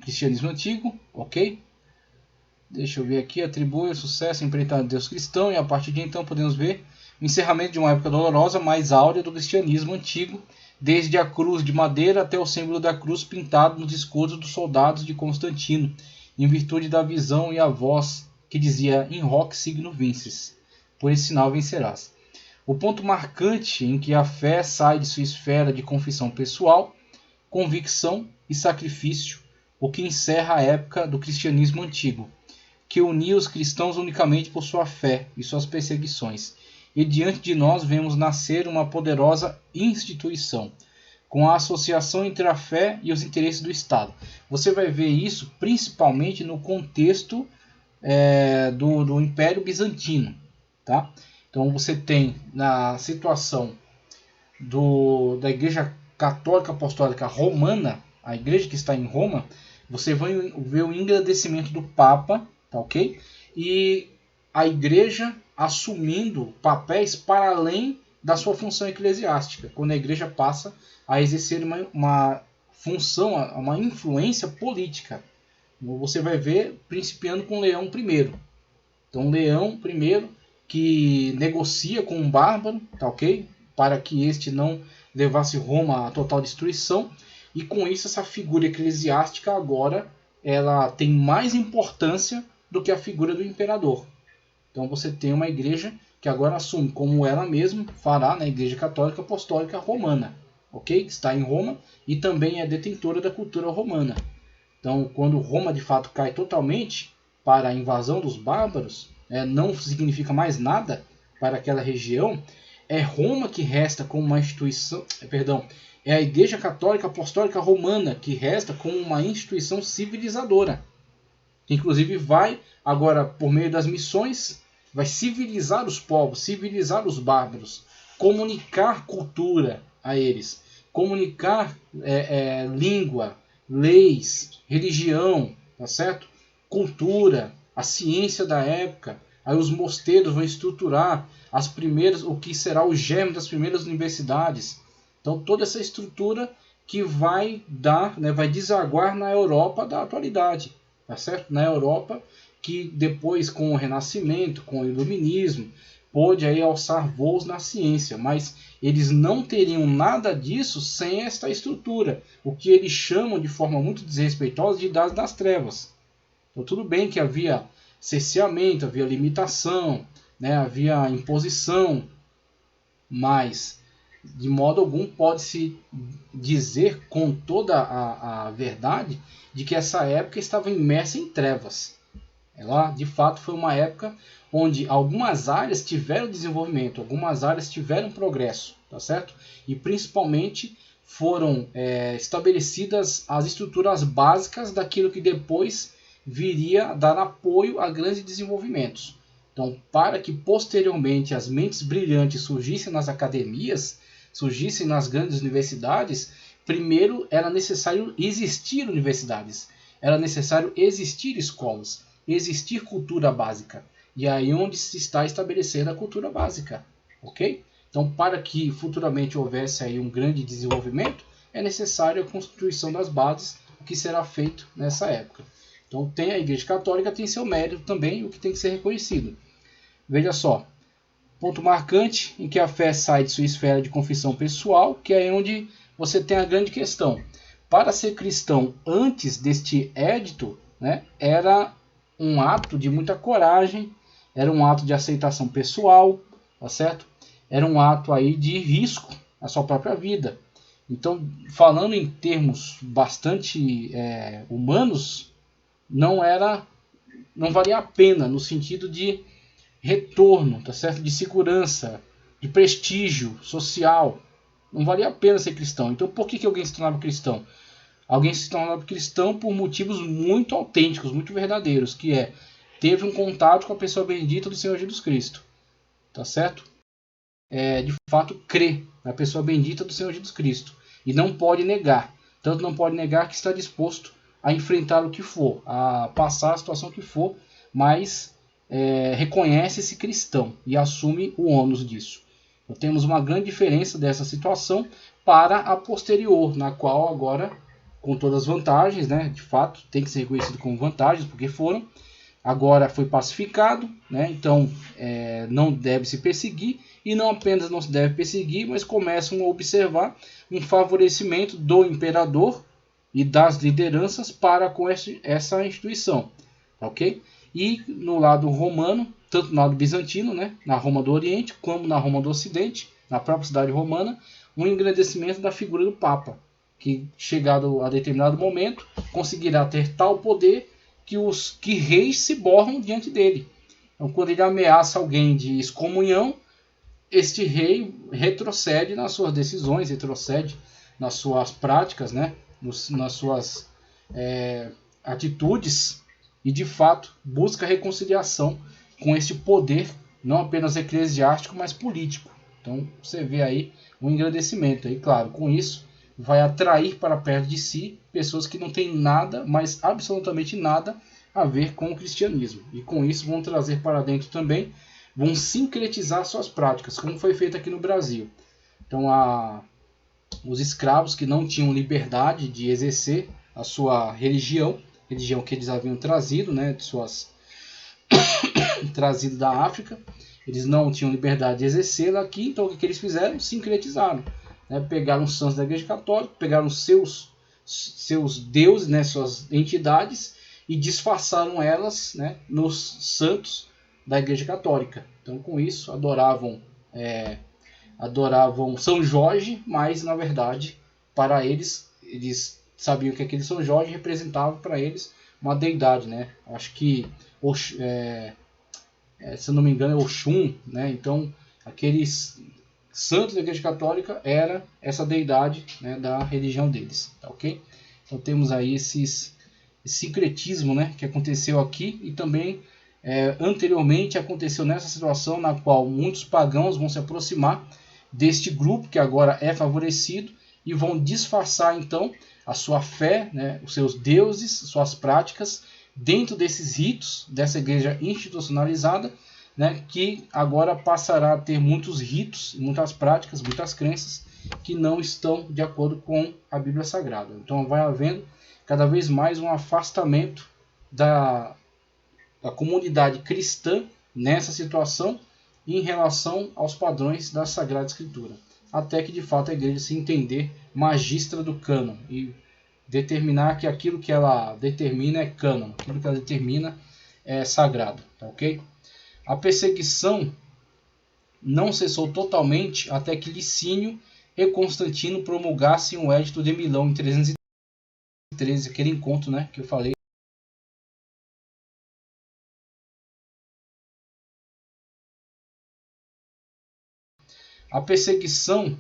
cristianismo antigo, ok? Deixa eu ver aqui, atribui o sucesso empreitado de Deus cristão, e a partir de então podemos ver o encerramento de uma época dolorosa, mais áurea do cristianismo antigo, desde a cruz de madeira até o símbolo da cruz pintado nos escudos dos soldados de Constantino, em virtude da visão e a voz que dizia in hoc signo vinces, por esse sinal vencerás. O ponto marcante em que a fé sai de sua esfera de confissão pessoal, convicção e sacrifício, o que encerra a época do cristianismo antigo, que unia os cristãos unicamente por sua fé e suas perseguições. E diante de nós vemos nascer uma poderosa instituição, com a associação entre a fé e os interesses do Estado. Você vai ver isso principalmente no contexto do Império Bizantino. Tá? Então você tem na situação da Igreja Católica Apostólica Romana, a igreja que está em Roma, você vai ver o engrandecimento do Papa, tá, ok? E a igreja assumindo papéis para além da sua função eclesiástica, quando a igreja passa a exercer uma função, uma influência política. Você vai ver principiando com Leão I. Então Leão I, que negocia com um bárbaro, tá, ok? Para que este não levasse Roma à total destruição, e com isso essa figura eclesiástica agora ela tem mais importância do que a figura do imperador. Então você tem uma igreja que agora assume, como ela mesma fará na Igreja Católica Apostólica Romana, ok? Está em Roma e também é detentora da cultura romana. Então, quando Roma de fato cai totalmente para a invasão dos bárbaros, não significa mais nada para aquela região, é Roma que resta como uma instituição, é a Igreja Católica Apostólica Romana que resta como uma instituição civilizadora, que inclusive vai agora, por meio das missões, vai civilizar os povos, civilizar os bárbaros, comunicar cultura a eles, comunicar língua, leis, religião, tá certo? Cultura, a ciência da época. Aí os mosteiros vão estruturar as primeiras, o que será o germe das primeiras universidades. Então toda essa estrutura que vai dar, vai desaguar na Europa da atualidade, tá certo? Na Europa que depois, com o Renascimento, com o Iluminismo, pôde aí alçar voos na ciência, mas eles não teriam nada disso sem esta estrutura, o que eles chamam de forma muito desrespeitosa de Idade das Trevas. Então tudo bem que havia cerceamento, havia limitação, havia imposição, mas de modo algum pode-se dizer com toda a verdade de que essa época estava imersa em trevas. Ela, de fato, foi uma época onde algumas áreas tiveram desenvolvimento, algumas áreas tiveram progresso, tá certo? E principalmente foram estabelecidas as estruturas básicas daquilo que depois viria a dar apoio a grandes desenvolvimentos. Então, para que posteriormente as mentes brilhantes surgissem nas academias, surgissem nas grandes universidades, primeiro era necessário existir universidades, era necessário existir escolas, existir cultura básica. E aí onde se está estabelecendo a cultura básica, ok? Então, para que futuramente houvesse aí um grande desenvolvimento, é necessário a constituição das bases, o que será feito nessa época. Então, tem a Igreja Católica, tem seu mérito também, o que tem que ser reconhecido. Veja só, ponto marcante em que a fé sai de sua esfera de confissão pessoal, que é onde você tem a grande questão. Para ser cristão antes deste édito, era um ato de muita coragem, era um ato de aceitação pessoal, tá certo? Era um ato aí de risco à sua própria vida. Então, falando em termos bastante humanos, não valia a pena no sentido de retorno, tá certo? De segurança, de prestígio social. Não valia a pena ser cristão. Então, por que alguém se tornava cristão? Alguém se tornava cristão por motivos muito autênticos, muito verdadeiros, que teve um contato com a pessoa bendita do Senhor Jesus Cristo, tá certo? De fato, crê na pessoa bendita do Senhor Jesus Cristo e não pode negar. Tanto não pode negar que está disposto a enfrentar o que for, a passar a situação que for, mas reconhece-se cristão e assume o ônus disso. Então, temos uma grande diferença dessa situação para a posterior, na qual agora, com todas as vantagens, né? De fato, tem que ser reconhecido como vantagens, porque foram. Agora foi pacificado, né? Então não deve se perseguir, e não apenas não se deve perseguir, mas começam a observar um favorecimento do imperador e das lideranças para com essa instituição, ok? E no lado romano, tanto no lado bizantino, né? Na Roma do Oriente, como na Roma do Ocidente, na própria cidade romana, um engrandecimento da figura do Papa, que chegado a determinado momento conseguirá ter tal poder que reis se borram diante dele. Então, quando ele ameaça alguém de excomunhão, este rei retrocede nas suas decisões, retrocede nas suas práticas, né? Nas suas atitudes, e de fato busca reconciliação com este poder, não apenas eclesiástico, mas político. Então você vê aí um engrandecimento. E claro, com isso vai atrair para perto de si pessoas que não têm nada, mas absolutamente nada a ver com o cristianismo. E com isso vão trazer para dentro também, vão sincretizar suas práticas, como foi feito aqui no Brasil. Então os escravos que não tinham liberdade de exercer a sua religião que eles haviam trazido, né, trazido da África, eles não tinham liberdade de exercê-la aqui, então o que eles fizeram? Sincretizaram. Né? Pegaram os santos da Igreja Católica, pegaram seus deuses, né, suas entidades, e disfarçaram elas, né, nos santos da Igreja Católica. Então com isso adoravam São Jorge, mas na verdade para eles sabiam que aquele São Jorge representava para eles uma deidade, né? Acho que se eu não me engano é Oxum, né? Então aqueles santos da Igreja Católica era essa deidade, né, da religião deles, tá ok? Então temos aí esse sincretismo, né, que aconteceu aqui, e também anteriormente aconteceu nessa situação na qual muitos pagãos vão se aproximar deste grupo que agora é favorecido e vão disfarçar então a sua fé, né, os seus deuses, suas práticas dentro desses ritos dessa igreja institucionalizada, né, que agora passará a ter muitos ritos, muitas práticas, muitas crenças que não estão de acordo com a Bíblia Sagrada. Então vai havendo cada vez mais um afastamento da comunidade cristã nessa situação em relação aos padrões da Sagrada Escritura, até que de fato a igreja se entender magistra do cânon e determinar que aquilo que ela determina é cânon, aquilo que ela determina é sagrado, tá ok? A perseguição não cessou totalmente até que Licínio e Constantino promulgassem o Edito de Milão em 313, aquele encontro, né, que eu falei. A perseguição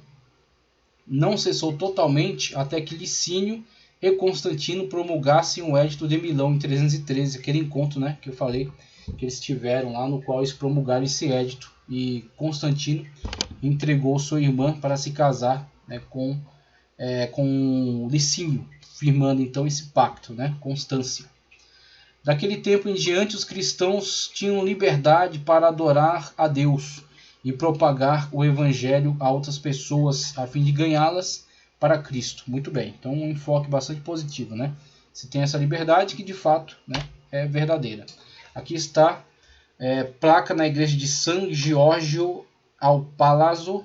não cessou totalmente até que Licínio e Constantino promulgassem o Edito de Milão em 313, aquele encontro, né, que eu falei, que eles tiveram lá, no qual eles promulgaram esse edito, e Constantino entregou sua irmã para se casar, né, com Licínio, firmando então esse pacto, né, Constância. Daquele tempo em diante, os cristãos tinham liberdade para adorar a Deus e propagar o evangelho a outras pessoas, a fim de ganhá-las para Cristo. Muito bem, então um enfoque bastante positivo, né? Você tem essa liberdade que de fato, né, é verdadeira. Aqui está placa na igreja de San Giorgio ao Palazzo,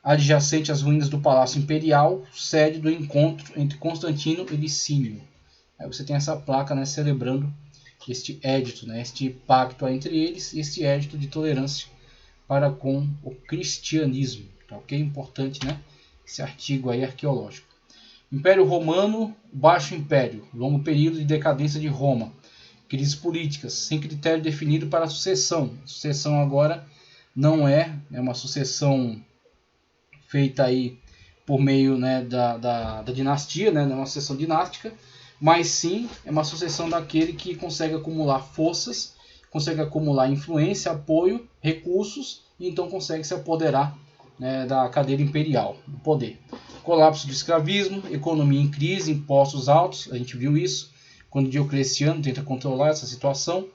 adjacente às ruínas do Palácio Imperial, sede do encontro entre Constantino e Licínio. Aí você tem essa placa, né, celebrando este édito, né, este pacto entre eles e este édito de tolerância para com o cristianismo. Tá, ok? Importante, né, esse artigo aí arqueológico. Império Romano, Baixo Império, longo período de decadência de Roma. Crises políticas, sem critério definido para a sucessão. A sucessão agora não é uma sucessão feita aí por meio, né, da dinastia, né, não é uma sucessão dinástica, mas sim é uma sucessão daquele que consegue acumular forças, consegue acumular influência, apoio, recursos, e então consegue se apoderar, né, da cadeira imperial, do poder. Colapso do escravismo, economia em crise, impostos altos, a gente viu isso quando Diocleciano tenta controlar essa situação.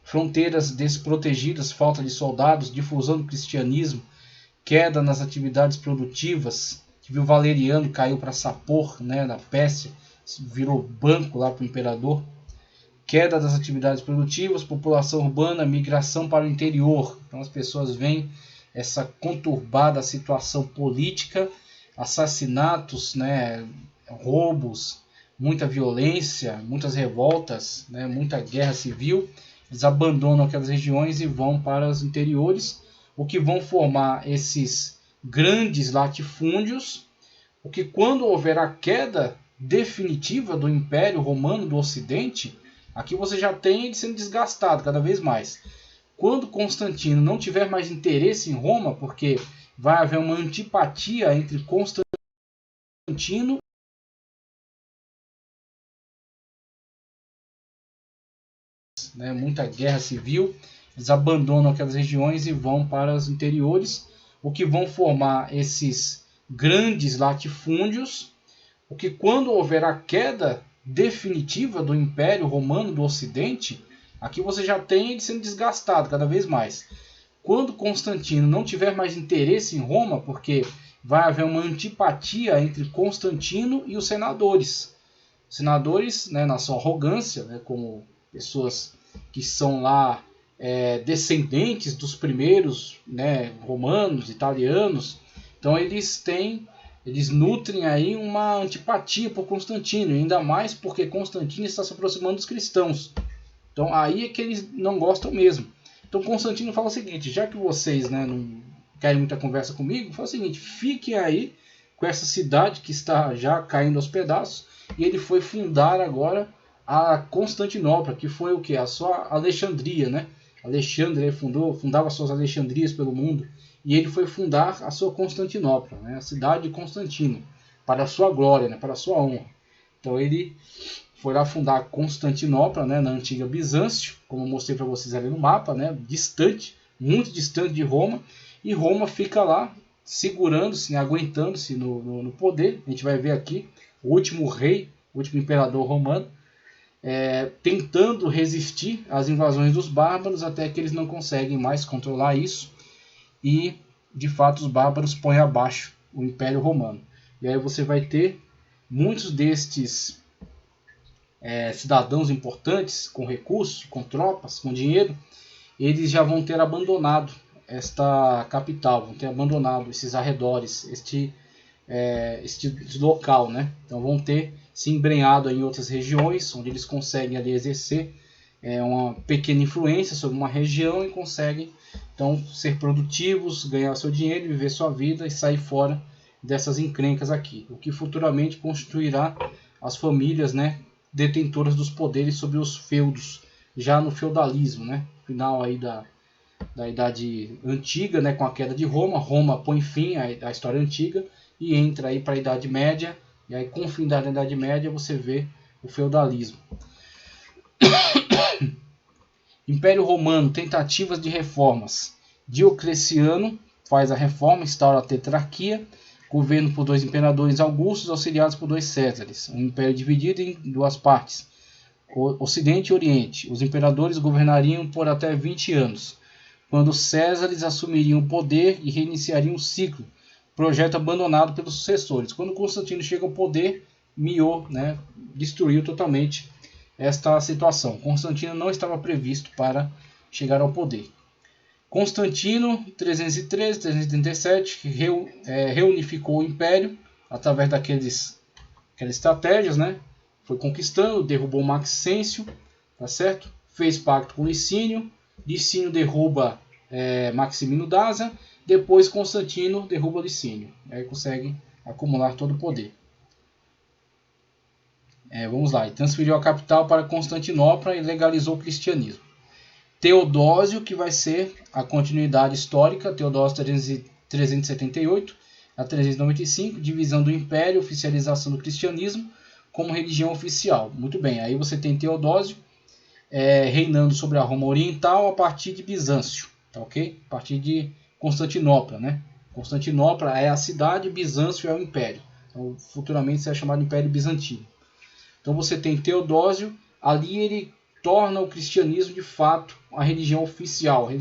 Fronteiras desprotegidas, falta de soldados, difusão do cristianismo, queda nas atividades produtivas, viu Valeriano, caiu para Sapor, né, na Pérsia, virou banco lá para o imperador. Queda das atividades produtivas, população urbana, migração para o interior. Então as pessoas veem essa conturbada situação política, assassinatos, né, roubos, muita violência, muitas revoltas, né, muita guerra civil. Eles abandonam aquelas regiões e vão para os interiores, o que vão formar esses grandes latifúndios, o que quando houver a queda definitiva do Império Romano do Ocidente, aqui você já tem ele sendo desgastado cada vez mais. Quando Constantino não tiver mais interesse em Roma, porque vai haver uma antipatia entre Constantino, né, muita guerra civil, eles abandonam aquelas regiões e vão para os interiores, o que vão formar esses grandes latifúndios, o que quando houver a queda definitiva do Império Romano do Ocidente, aqui você já tem ele sendo desgastado cada vez mais. Quando Constantino não tiver mais interesse em Roma, porque vai haver uma antipatia entre Constantino e os senadores. Os senadores, né, na sua arrogância, né, como pessoas que são lá descendentes dos primeiros, né, romanos, italianos, então eles nutrem aí uma antipatia por Constantino, ainda mais porque Constantino está se aproximando dos cristãos. Então aí é que eles não gostam mesmo. Então Constantino fala o seguinte: já que vocês, né, não querem muita conversa comigo, fala o seguinte: fiquem aí com essa cidade que está já caindo aos pedaços. E ele foi fundar agora a Constantinopla, que foi o que? A sua Alexandria, né? Alexandre fundava suas Alexandrias pelo mundo, e ele foi fundar a sua Constantinopla, né? A cidade de Constantino, para a sua glória, né? Para a sua honra. Então ele foi lá fundar Constantinopla, né? Na antiga Bizâncio, como eu mostrei para vocês ali no mapa, né? Distante, muito distante de Roma, e Roma fica lá segurando-se, aguentando-se no poder. A gente vai ver aqui o último rei, o último imperador romano, tentando resistir às invasões dos bárbaros, até que eles não conseguem mais controlar isso, e de fato os bárbaros põem abaixo o Império Romano. E aí você vai ter muitos destes cidadãos importantes, com recursos, com tropas, com dinheiro, eles já vão ter abandonado esta capital, vão ter abandonado esses arredores, este local, né? Então vão ter se embrenhado em outras regiões, onde eles conseguem ali exercer uma pequena influência sobre uma região e conseguem então ser produtivos, ganhar seu dinheiro, viver sua vida e sair fora dessas encrencas aqui, o que futuramente constituirá as famílias, né, detentoras dos poderes sobre os feudos, já no feudalismo, né? Final aí da Idade Antiga, né, com a queda de Roma. Roma põe fim à história antiga e entra aí para a Idade Média, e aí com o fim da Idade Média você vê o feudalismo. Império Romano, tentativas de reformas. Diocleciano faz a reforma, instaura a tetrarquia, governo por 2 imperadores augustos, auxiliados por 2 césares. Um império dividido em 2 partes, Ocidente e Oriente. Os imperadores governariam por até 20 anos, quando os césares assumiriam o poder e reiniciariam o ciclo, projeto abandonado pelos sucessores. Quando Constantino chega ao poder, miou, né, destruiu totalmente esta situação. Constantino não estava previsto para chegar ao poder. Constantino, 313-337, reunificou o império através aquelas estratégias, né? Foi conquistando, derrubou Maxêncio, tá certo? Fez pacto com Licínio, Licínio derruba Maximino Daza, depois Constantino derruba Licínio, aí consegue acumular todo o poder. Vamos lá, ele transferiu a capital para Constantinopla e legalizou o cristianismo. Teodósio, que vai ser a continuidade histórica, Teodósio 378 a 395, divisão do império, oficialização do cristianismo como religião oficial. Muito bem, aí você tem Teodósio reinando sobre a Roma Oriental a partir de Bizâncio, tá ok? A partir de Constantinopla, né? Constantinopla é a cidade, Bizâncio é o império. Então, futuramente será chamado Império Bizantino. Então você tem Teodósio, ali ele torna o cristianismo de fato a religião oficial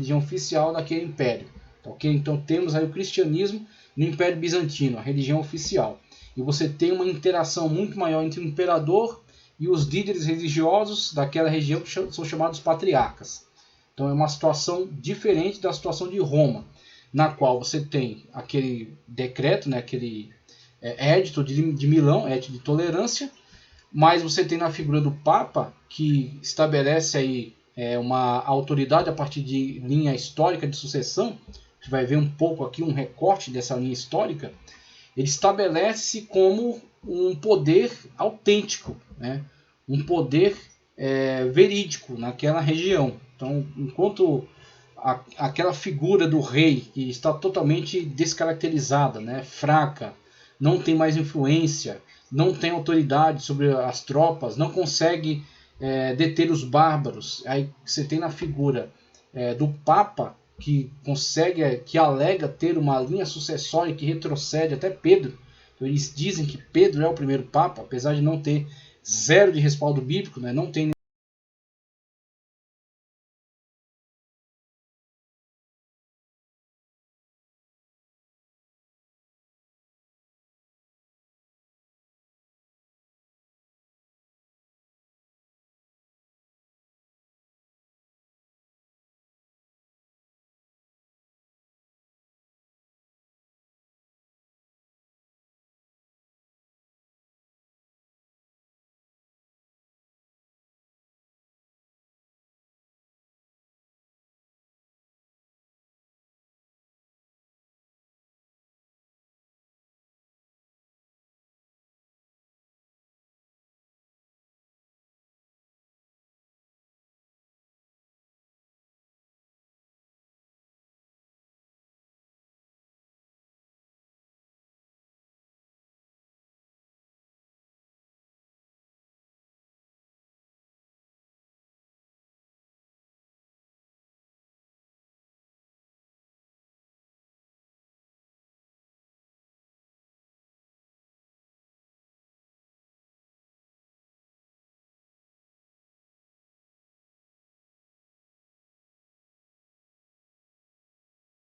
daquele império. Tá, okay? Então temos aí o cristianismo no Império Bizantino, a religião oficial. E você tem uma interação muito maior entre o imperador e os líderes religiosos daquela região, que são chamados patriarcas. Então é uma situação diferente da situação de Roma, na qual você tem aquele decreto, né, aquele édito de Milão, édito de tolerância, mas você tem na figura do Papa, que estabelece aí uma autoridade a partir de linha histórica de sucessão. Você vai ver um pouco aqui um recorte dessa linha histórica. Ele estabelece como um poder autêntico, né? Um poder verídico naquela região. Então, enquanto aquela figura do rei que está totalmente descaracterizada, né? Fraca, não tem mais influência, não tem autoridade sobre as tropas, não consegue deter os bárbaros. Aí você tem na figura do Papa, que consegue, que alega ter uma linha sucessória que retrocede até Pedro. Então, eles dizem que Pedro é o primeiro Papa, apesar de não ter zero de respaldo bíblico, né? Não tem